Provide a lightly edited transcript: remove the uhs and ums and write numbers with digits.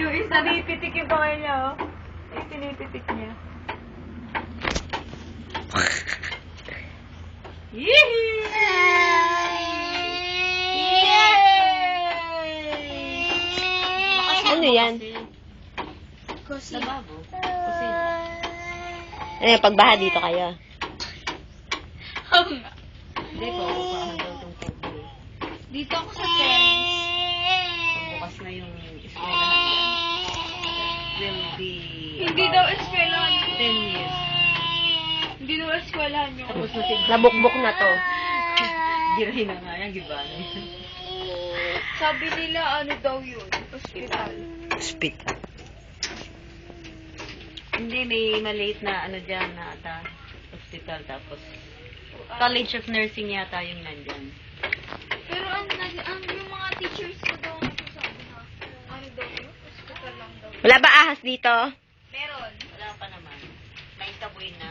Yung isa, pinipitik yung kamay niya, oh. Pinipitik niya. Ano yan? Lababo. Kusina. Ano yung pagbaha dito kayo? Hindi ko, upahan daw itong cover. Dito ako sa parents. Bukas na yung eskwelahan dyan. Will be Hindi daw eskwelahan yun. 10 years. Hindi daw eskwelahan yun. Tapos na tignan. Nabukbok na to. Giray na nga yan, gibana yan. Sabi nila ano daw yun? Hospital. Hospital. Hindi, may maliit na ano dyan na ata. Hospital, tapos College of Nursing yata yung nandyan. Pero ang yung mga teachers ko daw nagsasabi na ano daw yun? Hospital lang daw. Wala ba ahas dito? Meron. Wala pa naman. May taboy na.